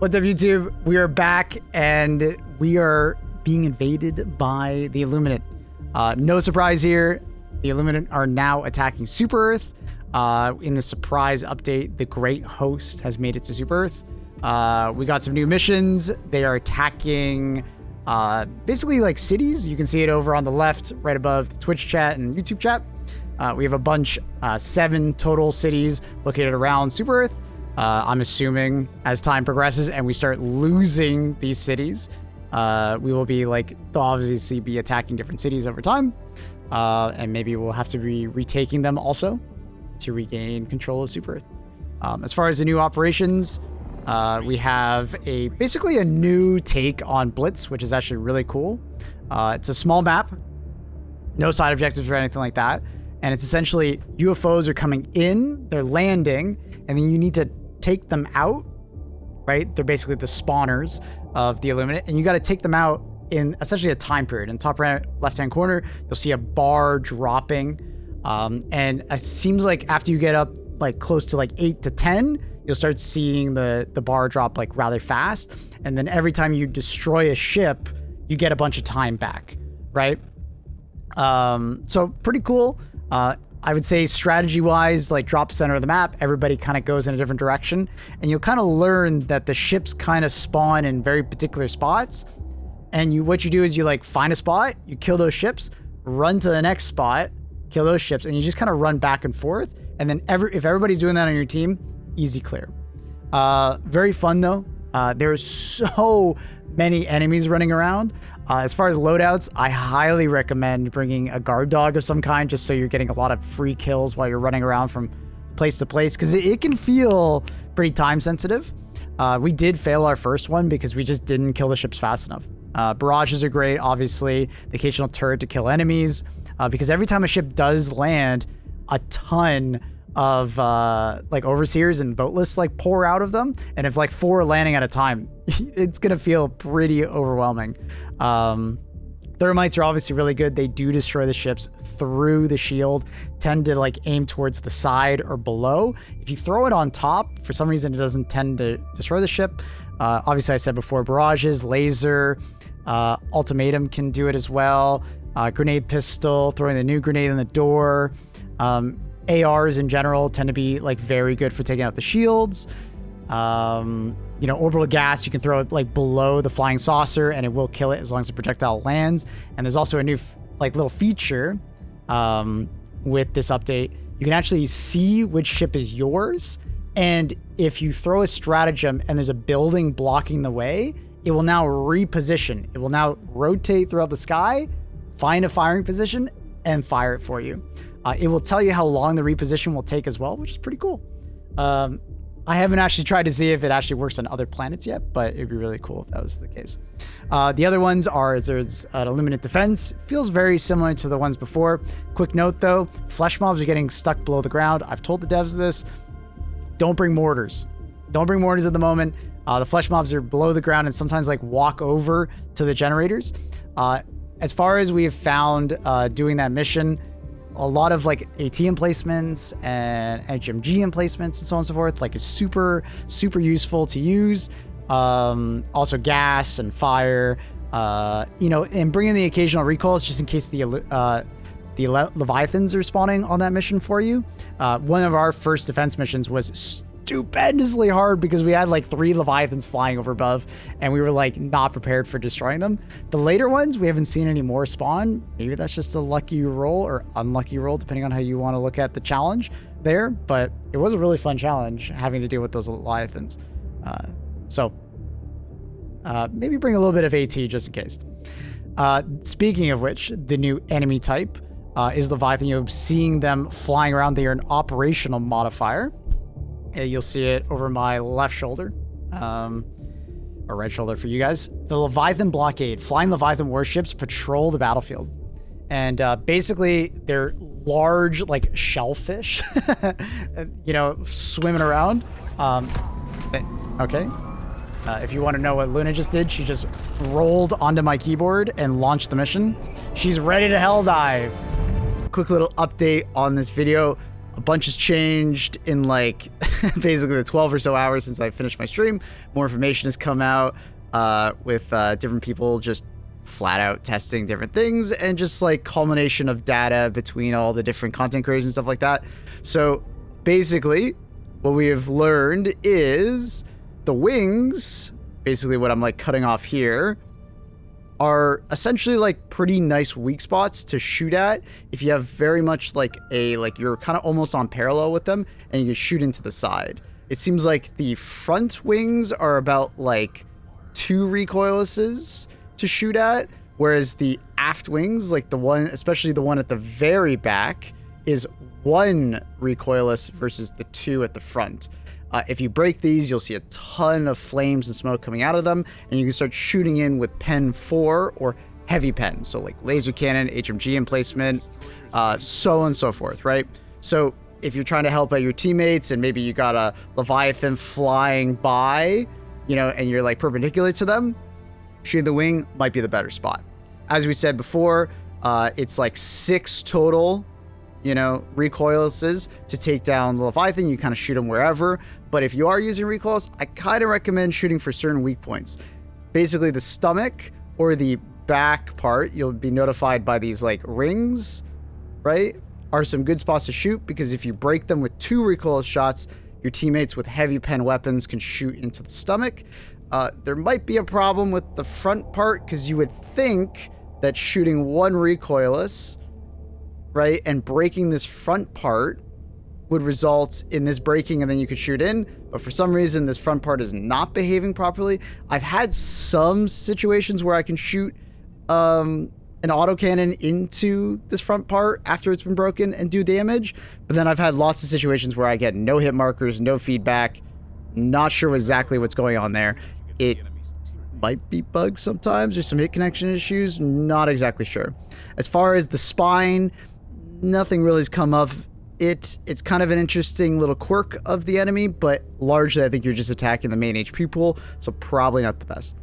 What's up, YouTube? We are back, and we are being invaded by the Illuminate. No surprise here. The Illuminate are now attacking Super Earth. In the surprise update, the Great Host has made it to Super Earth. We got some new missions. They are attacking basically like cities. You can see it over on the left, right above the Twitch chat and YouTube chat. We have a bunch, 7 total cities located around Super Earth. I'm assuming as time progresses and we start losing these cities, we will be they'll obviously be attacking different cities over time. And maybe we'll have to be retaking them also to regain control of Super Earth. As far as the new operations, we have basically a new take on Blitz, which is actually really cool. It's a small map, no side objectives or anything like that. And it's essentially UFOs are coming in, they're landing, and then you need to take them out, right? They're basically the spawners of the Illuminate, and you got to take them out in essentially a time period. In the top right left-hand corner, you'll see a bar dropping. And it seems like after you get up close to 8 to 10, you'll start seeing the bar drop rather fast. And then every time you destroy a ship, you get a bunch of time back, right? So pretty cool. I would say strategy-wise, drop center of the map, everybody kind of goes in a different direction, and you'll kind of learn that the ships kind of spawn in very particular spots. And what you do is you find a spot, you kill those ships, run to the next spot, kill those ships, and you just kind of run back and forth. And then if everybody's doing that on your team, easy clear. Very fun though. There's so many enemies running around. As far as loadouts, I highly recommend bringing a guard dog of some kind, just so you're getting a lot of free kills while you're running around from place to place, because it can feel pretty time sensitive. We did fail our first one because we just didn't kill the ships fast enough. Barrages are great, obviously. The occasional turret to kill enemies, because every time a ship does land, a ton of overseers and voteless pour out of them, and if 4 are landing at a time, it's gonna feel pretty overwhelming. Thermites are obviously really good. They do destroy the ships through the shield, tend to aim towards the side or below. If you throw it on top, for some reason it doesn't tend to destroy the ship. Obviously I said before, barrages, laser, ultimatum can do it as well. Grenade pistol, throwing the new grenade in the door. ARs in general tend to be very good for taking out the shields. Orbital gas, you can throw it below the flying saucer and it will kill it as long as the projectile lands. And there's also a new little feature with this update. You can actually see which ship is yours, and if you throw a stratagem and there's a building blocking the way, it will now reposition. It will now rotate throughout the sky, find a firing position, and fire it for you. It will tell you how long the reposition will take as well, which is pretty cool. I haven't actually tried to see if it actually works on other planets yet, but it'd be really cool if that was the case. The other ones are, there's an Illuminate defense. Feels very similar to the ones before. Quick note though, flesh mobs are getting stuck below the ground. I've told the devs this. Don't bring mortars. Don't bring mortars at the moment. The flesh mobs are below the ground and sometimes walk over to the generators. As far as we have found doing that mission, a lot of AT emplacements and HMG emplacements and so on and so forth, is super useful to use. Also gas and fire, and bringing the occasional recoils just in case the Leviathans are spawning on that mission for you. One of our first defense missions was stupendously hard because we had 3 Leviathans flying over above and we were not prepared for destroying them. The later ones, we haven't seen any more spawn. Maybe that's just a lucky roll or unlucky roll, depending on how you want to look at the challenge there, but it was a really fun challenge having to deal with those Leviathans. Maybe bring a little bit of AT just in case. Speaking of which, the new enemy type is Leviathan. You're seeing them flying around. They are an operational modifier. You'll see it over my left shoulder, or right shoulder for you guys. The Leviathan blockade. Flying Leviathan warships patrol the battlefield. And basically, they're large, shellfish, swimming around. Okay. If you want to know what Luna just did, she just rolled onto my keyboard and launched the mission. She's ready to hell dive. Quick little update on this video. A bunch has changed in like basically the 12 or so hours since I finished my stream. More information has come out with different people just flat out testing different things, and just like culmination of data between all the different content creators and stuff like that. So basically what we have learned is the wings, basically what I'm like cutting off here, are essentially like pretty nice weak spots to shoot at if you have very much like you're kind of almost on parallel with them and you can shoot into the side. It seems like the front wings are about like 2 recoillesses to shoot at, whereas the aft wings, like the one, especially the one at the very back, is 1 recoilless versus the 2 at the front. If you break these, you'll see a ton of flames and smoke coming out of them, and you can start shooting in with pen 4 or heavy pen. So like laser cannon, HMG emplacement, so on and so forth, right? So if you're trying to help out your teammates and maybe you got a Leviathan flying by, you know, and you're like perpendicular to them, shooting the wing might be the better spot. As we said before, it's like 6 total, you know, recoillesses to take down the Leviathan. You kind of shoot them wherever, but if you are using recoils, I kind of recommend shooting for certain weak points. Basically the stomach or the back part, you'll be notified by these like rings, right, are some good spots to shoot, because if you break them with 2 recoil shots, your teammates with heavy pen weapons can shoot into the stomach. There might be a problem with the front part, because you would think that shooting 1 recoilless, right, and breaking this front part would result in this breaking and then you could shoot in, but for some reason this front part is not behaving properly. I've had some situations where I can shoot an autocannon into this front part after it's been broken and do damage, but then I've had lots of situations where I get no hit markers, no feedback, not sure exactly what's going on there. It might be bugs sometimes, there's some hit connection issues, not exactly sure. As far as the spine, nothing really has come of it. It's kind of an interesting little quirk of the enemy, but largely I think you're just attacking the main HP pool, so probably not the best.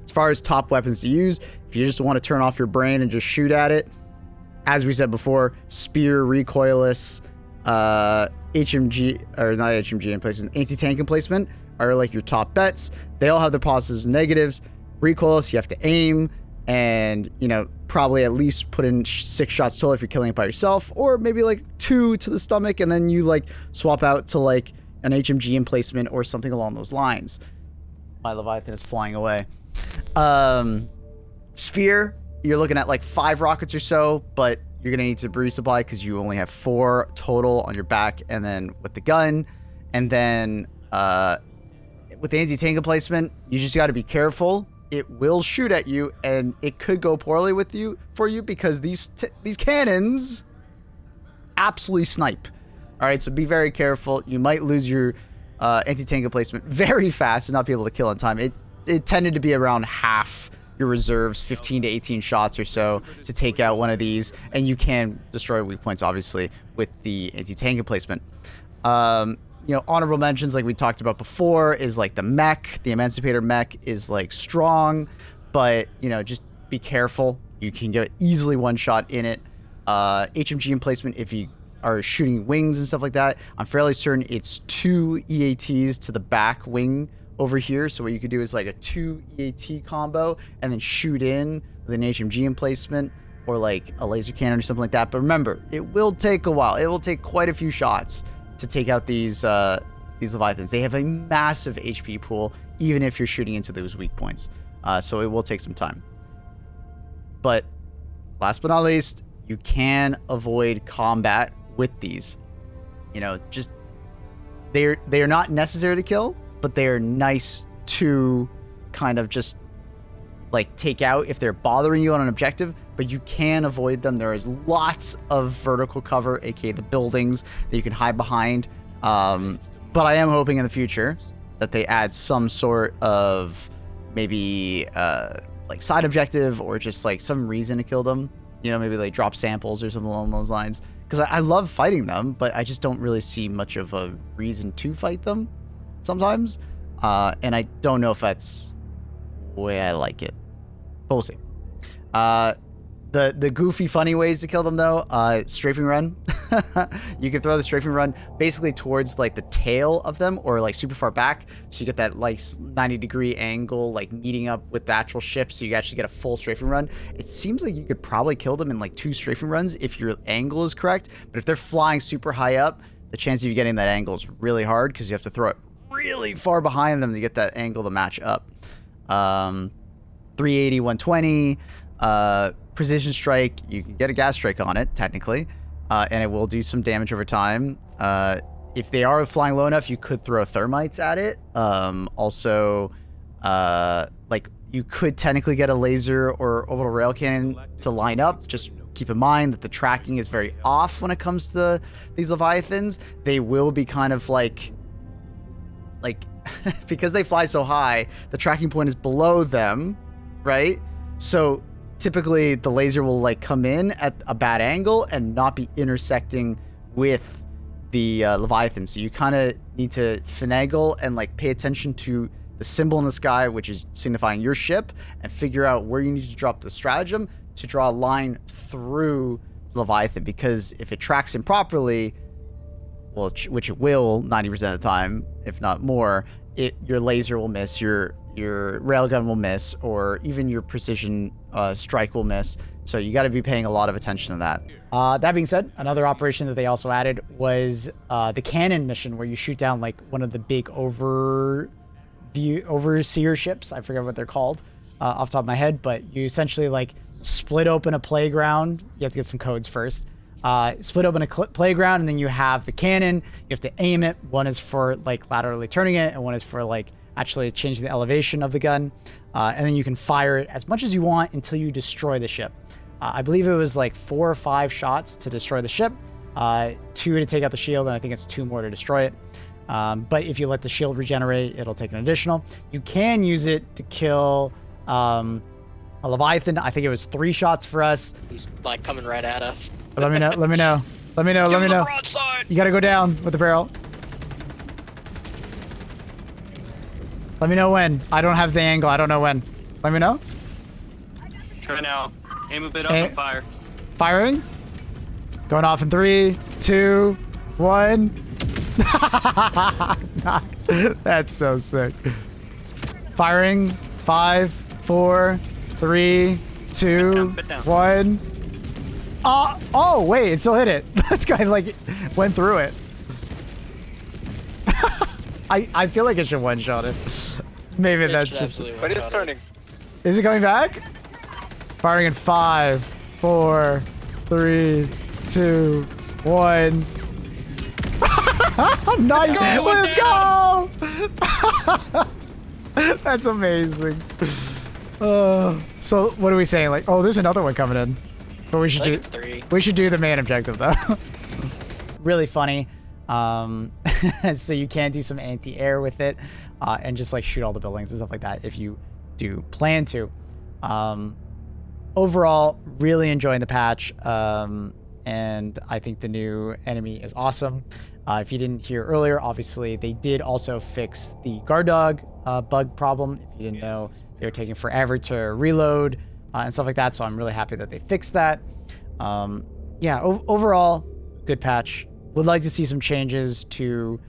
As far as top weapons to use, if you just want to turn off your brain and just shoot at it, as we said before, spear, recoilless, HMG, or not HMG emplacement, anti-tank emplacement are like your top bets. They all have their positives and negatives. Recoilless, you have to aim, and, you know, probably at least put in 6 shots total if you're killing it by yourself, or maybe like 2 to the stomach, and then you like swap out to like an HMG emplacement or something along those lines. My Leviathan is flying away. Spear, you're looking at like 5 rockets or so, but you're gonna need to resupply because you only have 4 total on your back, and then with the gun, and then with the anti-tank emplacement, you just got to be careful. It will shoot at you, and it could go poorly for you because these cannons absolutely snipe. All right, so be very careful. You might lose your anti-tank emplacement very fast and not be able to kill in time. It tended to be around half your reserves, 15 to 18 shots or so to take out one of these, and you can destroy weak points obviously with the anti-tank emplacement. You know, honorable mentions, like we talked about before, is like the mech. The Emancipator mech is like strong, but, you know, just be careful. You can get easily 1 shot in it. HMG emplacement, if you are shooting wings and stuff like that, I'm fairly certain it's 2 EATs to the back wing over here. So what you could do is like a 2 EAT combo and then shoot in with an HMG emplacement or like a laser cannon or something like that. But remember, it will take a while. It will take quite a few shots to take out these Leviathans. They have a massive HP pool, even if you're shooting into those weak points. So it will take some time. But last but not least, you can avoid combat with these. You know, just they are not necessary to kill, but they are nice to kind of just like take out if they're bothering you on an objective, but you can avoid them. There is lots of vertical cover, aka the buildings that you can hide behind. But I am hoping in the future that they add some sort of maybe like side objective or just like some reason to kill them. You know, maybe they drop samples or something along those lines. Because I love fighting them, but I just don't really see much of a reason to fight them sometimes. And I don't know if that's the way I like it. But we'll see. The goofy, funny ways to kill them, though, strafing run. You can throw the strafing run basically towards, like, the tail of them or, like, super far back. So you get that, like, 90-degree angle, like, meeting up with the actual ship. So you actually get a full strafing run. It seems like you could probably kill them in, like, 2 strafing runs if your angle is correct. But if they're flying super high up, the chance of you getting that angle is really hard because you have to throw it really far behind them to get that angle to match up. 380, 120, precision strike. You can get a gas strike on it, technically, and it will do some damage over time. If they are flying low enough, you could throw thermites at it. Also, like, you could technically get a laser or orbital rail cannon to line up. Just keep in mind that the tracking is very off when it comes to these Leviathans. They will be kind of like because they fly so high, the tracking point is below them, right? So typically the laser will like come in at a bad angle and not be intersecting with the Leviathan. So you kind of need to finagle and like pay attention to the symbol in the sky, which is signifying your ship, and figure out where you need to drop the stratagem to draw a line through Leviathan. Because if it tracks him properly, well, which it will 90% of the time, if not more, your laser will miss, your railgun will miss, or even your precision strike will miss. So you got to be paying a lot of attention to that. That being said, another operation that they also added was the cannon mission, where you shoot down like one of the big overseer ships. I forget what they're called off the top of my head, but you essentially like split open a playground. You have to get some codes first. Split open a playground, and then you have the cannon. You have to aim it. One is for like laterally turning it, and one is for like actually changing the elevation of the gun. And then you can fire it as much as you want until you destroy the ship. I believe it was like 4 or 5 shots to destroy the ship, 2 to take out the shield, and I think it's 2 more to destroy it. But if you let the shield regenerate, it'll take an additional. You can use it to kill a Leviathan. I think it was 3 shots for us. He's like coming right at us. Let me know. Let me know. Let me know. Let me know. You gotta go down with the barrel. Let me know when. I don't have the angle. I don't know when. Let me know. Try now. Aim a bit up and fire. Firing. Going off in 3, 2, 1. That's so sick. Firing. 5, 4, 3, 2, 1. Oh, wait, it still hit it. This guy like went through it. I feel like it should one-shot it. Maybe that's just... But it's turning. Is it coming back? Firing in 5, 4, 3, 2, 1. Nice! Let's go! That's amazing. So what are we saying? Like, oh, there's another one coming in. But we should do the main objective though. Really funny. So you can do some anti-air with it, and just like shoot all the buildings and stuff like that if you do plan to. Overall, really enjoying the patch, and I think the new enemy is awesome. If you didn't hear earlier, obviously they did also fix the guard dog bug problem. If you didn't know, they were taking forever to reload and stuff like that. So I'm really happy that they fixed that. Yeah, overall, good patch. Would like to see some changes to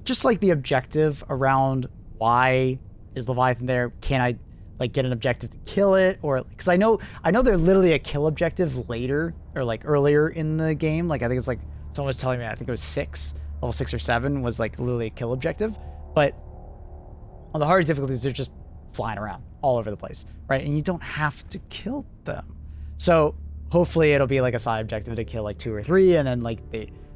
just like the objective around why is Leviathan there? Can I like get an objective to kill it? Or because I know they're literally a kill objective later or like earlier in the game. Like I think it's like someone was telling me, I think it was level 6 or 7 was like literally a kill objective. But on the hardest difficulties, they're just flying around all over the place, right? And you don't have to kill them. So hopefully it'll be like a side objective to kill like 2 or 3, and then like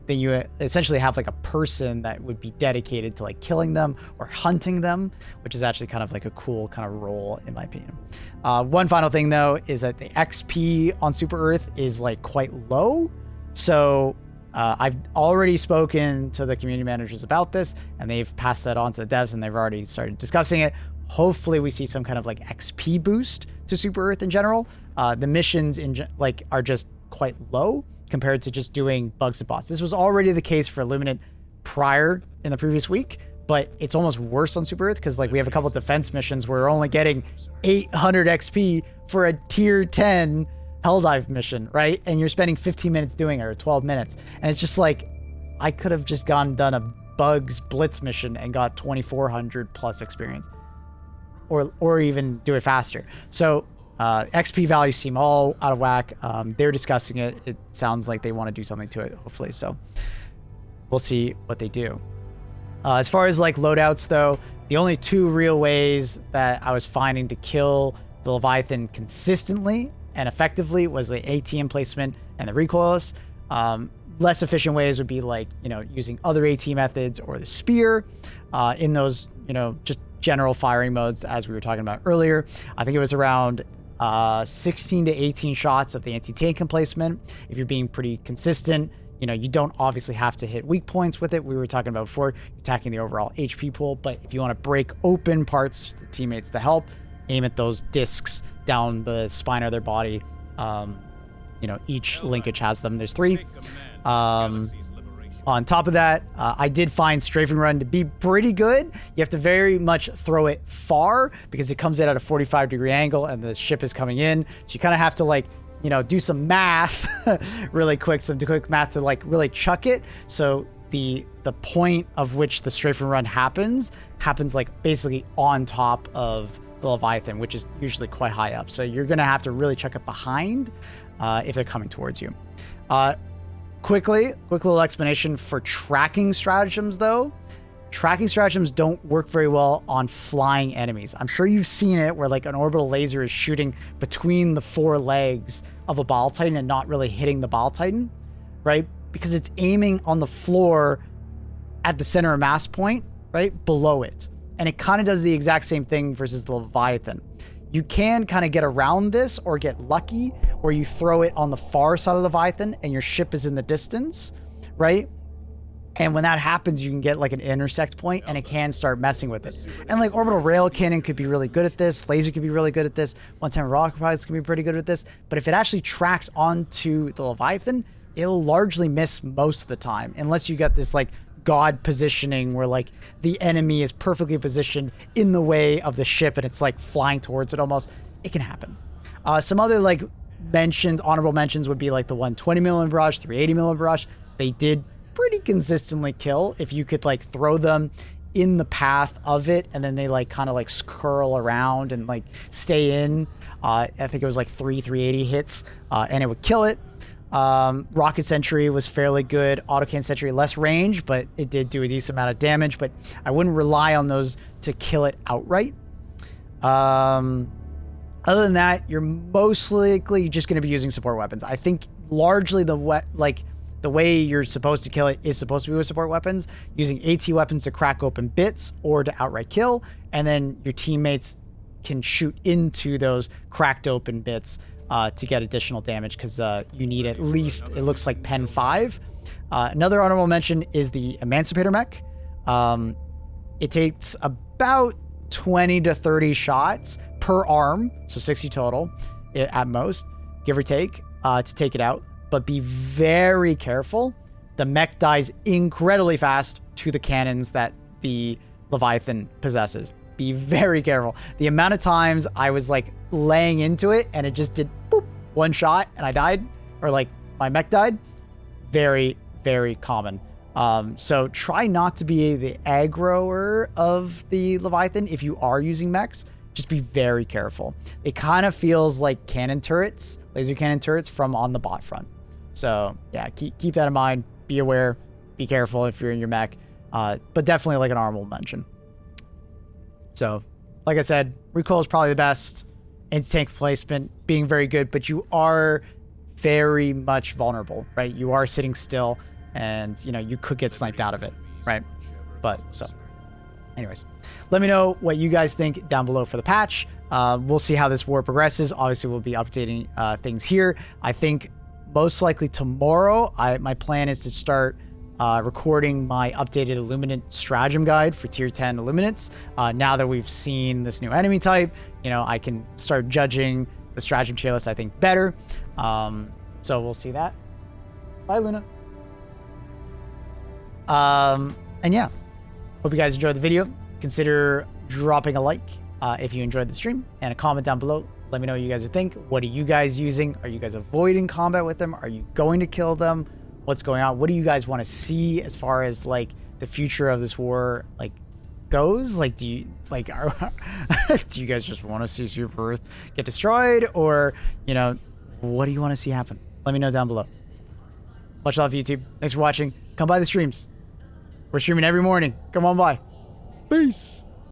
then you essentially have like a person that would be dedicated to like killing them or hunting them, which is actually kind of like a cool kind of role in my opinion. One final thing though is that the XP on Super Earth is like quite low. So I've already spoken to the community managers about this, and they've passed that on to the devs, and they've already started discussing it. Hopefully we see some kind of like XP boost to Super Earth in general. The missions are just quite low compared to just doing bugs and bots. This was already the case for Illuminate prior in the previous week, but it's almost worse on Super Earth because like we have a couple of defense missions where we're only getting 800 XP for a tier 10 Helldive mission, right? And you're spending 15 minutes doing it, or 12 minutes. And it's just like, I could have just gone and done a bugs blitz mission and got 2,400 plus experience, or even do it faster. So XP values seem all out of whack. They're discussing it. It sounds like they want to do something to it, hopefully. So we'll see what they do. As far as like loadouts though, the only two real ways that I was finding to kill the Leviathan consistently and effectively was the ATM placement and the recoilless. Less efficient ways would be like, using other AT methods or the spear in those, just general firing modes as we were talking about earlier. I think it was around 16 to 18 shots of the anti-tank emplacement. If you're being pretty consistent, you don't obviously have to hit weak points with it. We were talking about before, attacking the overall HP pool, but if you want to break open parts to teammates to help, aim at those discs down the spine of their body. Each linkage has them. There's 3. On top of that, I did find strafing run to be pretty good. You have to very much throw it far because it comes in at a 45-degree angle and the ship is coming in. So you kind of have to do some math really quick, some quick math to really chuck it. So the point of which the strafing run happens basically on top of the Leviathan, which is usually quite high up. So you're going to have to really chuck it behind if they're coming towards you. Quick little explanation for tracking stratagems though. Tracking stratagems don't work very well on flying enemies. I'm sure you've seen it where an orbital laser is shooting between the 4 legs of a Bile Titan and not really hitting the Bile Titan, right? Because it's aiming on the floor at the center of mass point, right? Below it. And it kind of does the exact same thing versus the Leviathan. You can kind of get around this or get lucky where you throw it on the far side of the Leviathan and your ship is in the distance, right? And when that happens, you can get an intersect point and it can start messing with it. And orbital rail cannon could be really good at this. Laser could be really good at this. One-time rocket pilots can be pretty good at this. But if it actually tracks onto the Leviathan, it'll largely miss most of the time. Unless you get this God positioning where the enemy is perfectly positioned in the way of the ship and it's flying towards it almost. It can happen. Some other honorable mentions would be the 120mm barrage, 380mm barrage. They did pretty consistently kill if you could throw them in the path of it and then they kind of curl around and stay in. I think it was 380 hits and it would kill it. Rocket Sentry was fairly good. Autocan Sentry, less range, but it did do a decent amount of damage, but I wouldn't rely on those to kill it outright. Other than that, you're most likely just going to be using support weapons. I think largely the way you're supposed to kill it is supposed to be with support weapons, using AT weapons to crack open bits or to outright kill, and then your teammates can shoot into those cracked open bits to get additional damage because you need at least, it looks like Pen 5. Another honorable mention is the Emancipator mech. It takes about 20 to 30 shots per arm, so 60 total at most, give or take, to take it out. But be very careful. The mech dies incredibly fast to the cannons that the Leviathan possesses. Be very careful. The amount of times I was laying into it and it just did boop, one shot and I died, or my mech died, very, very common. So try not to be the aggroer of the Leviathan if you are using mechs. Just be very careful. It kind of feels like cannon turrets, laser cannon turrets from on the bot front. So yeah, keep that in mind. Be aware, be careful if you're in your mech, but definitely an honorable mention. So, like I said, recoil is probably the best. Anti-tank placement being very good, but you are very much vulnerable, right? You are sitting still, and you could get sniped out of it, right? But so, anyways, let me know what you guys think down below for the patch. We'll see how this war progresses. Obviously, we'll be updating things here. I think most likely tomorrow, my plan is to start recording my updated Illuminate stratagem guide for tier 10 Illuminates. Now that we've seen this new enemy type, I can start judging the stratagem tier list, I think, better. So we'll see that. Bye, Luna. And yeah, hope you guys enjoyed the video. Consider dropping a like if you enjoyed the stream, and a comment down below Let me know what you guys think. What are you guys using? Are you guys avoiding combat with them? Are you going to kill them? What's going on? What do you guys want to see as far as like the future of this war like goes? Like, do you like do you guys just want to see Super Earth get destroyed, or you know, what do you want to see happen? Let me know down below. Much love, YouTube. Thanks for watching. Come by the streams. We're streaming every morning. Come on by. Peace.